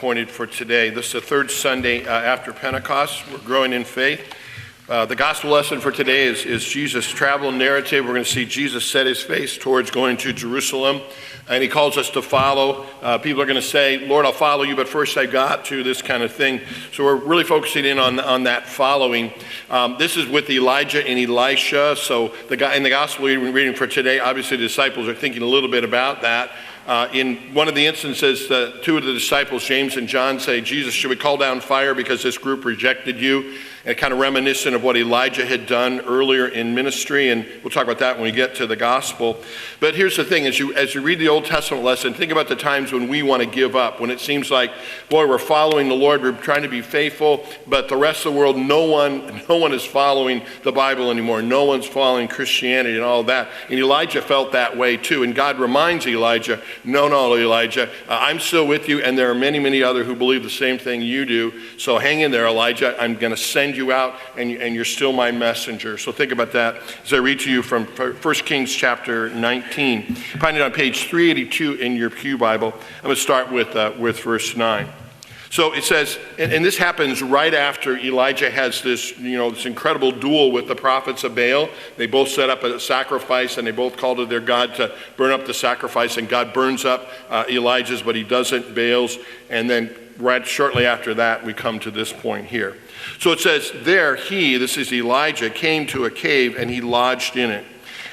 Appointed for today. This is the third Sunday after Pentecost. We're growing in faith. The gospel lesson for today is Jesus' travel narrative. We're going to see Jesus set his face towards going to Jerusalem, and he calls us to follow. People are going to say, Lord, I'll follow you, but first I got to, this kind of thing. So we're really focusing in on that following. This is with Elijah and Elisha. So in the gospel reading for today, obviously the disciples are thinking a little bit about that. In one of the instances, two of the disciples, James and John, say, Jesus, should we call down fire because this group rejected you? And kind of reminiscent of what Elijah had done earlier in ministry, and we'll talk about that when we get to the gospel. But here's the thing, as you read the Old Testament lesson, think about the times when we want to give up, when it seems like, boy, we're following the Lord, we're trying to be faithful, but the rest of the world, no one is following the Bible anymore. No one's following Christianity and all that. And Elijah felt that way too, and God reminds Elijah, no, Elijah, I'm still with you, and there are many, many others who believe the same thing you do, so hang in there, Elijah. I'm going to send you out, and you're still my messenger. So think about that as I read to you from 1 Kings chapter 19. Find it on page 382 in your Pew Bible. I'm going to start with verse 9. So it says, and this happens right after Elijah has this incredible duel with the prophets of Baal. They both set up a sacrifice, and they both called to their God to burn up the sacrifice, and God burns up Elijah's, but he doesn't Baal's. And then right shortly after that, we come to this point here. So it says, there this is Elijah, came to a cave, and he lodged in it.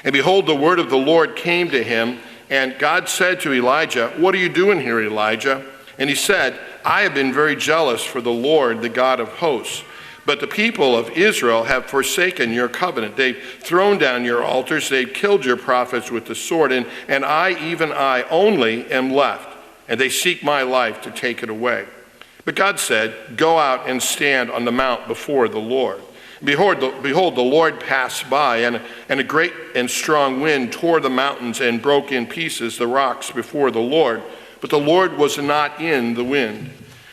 And behold, the word of the Lord came to him, and God said to Elijah, what are you doing here, Elijah? And he said, I have been very jealous for the Lord, the God of hosts. But the people of Israel have forsaken your covenant. They've thrown down your altars. They've killed your prophets with the sword. And I, even I only, am left. And they seek my life to take it away. But God said, go out and stand on the mount before the Lord. Behold, the Lord passed by, and a great and strong wind tore the mountains and broke in pieces the rocks before the Lord. But the Lord was not in the wind.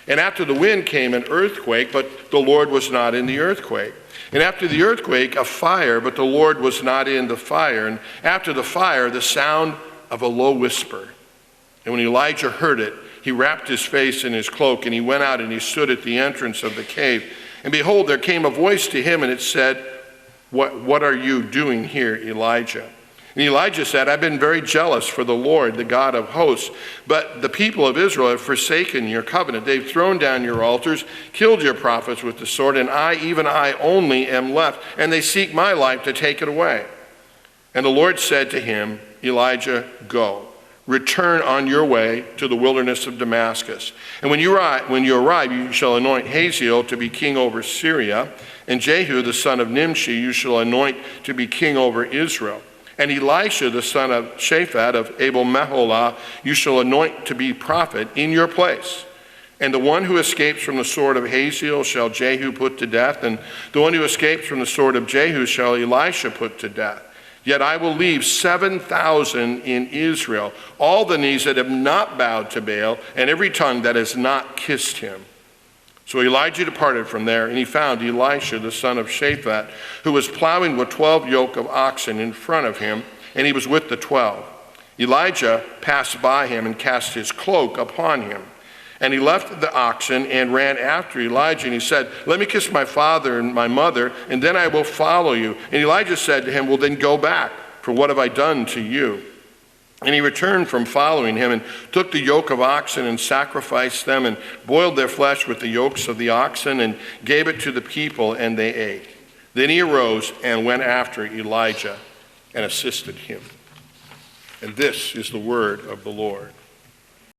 And after the wind came an earthquake, but the Lord was not in the earthquake. And after the earthquake, a fire, but the Lord was not in the fire. And after the fire, the sound of a low whisper. And when Elijah heard it, he wrapped his face in his cloak, and he went out and he stood at the entrance of the cave. And behold, there came a voice to him, and it said, What are you doing here, Elijah? And Elijah said, I've been very jealous for the Lord, the God of hosts. But the people of Israel have forsaken your covenant. They've thrown down your altars, killed your prophets with the sword, and I, even I only, am left. And they seek my life to take it away. And the Lord said to him, Elijah, go. Return on your way to the wilderness of Damascus. And when you arrive, you shall anoint Hazael to be king over Syria, and Jehu, the son of Nimshi, you shall anoint to be king over Israel. And Elisha, the son of Shaphat of Abel-Meholah, you shall anoint to be prophet in your place. And the one who escapes from the sword of Hazael shall Jehu put to death, and the one who escapes from the sword of Jehu shall Elisha put to death. Yet I will leave 7,000 in Israel, all the knees that have not bowed to Baal, and every tongue that has not kissed him. So Elijah departed from there, and he found Elisha, the son of Shaphat, who was plowing with 12 yoke of oxen in front of him, and he was with the 12. Elijah passed by him and cast his cloak upon him. And he left the oxen and ran after Elijah, and he said, let me kiss my father and my mother, and then I will follow you. And Elijah said to him, well, then go back, for what have I done to you? And he returned from following him and took the yoke of oxen and sacrificed them and boiled their flesh with the yokes of the oxen and gave it to the people, and they ate. Then he arose and went after Elijah and assisted him. And this is the word of the Lord.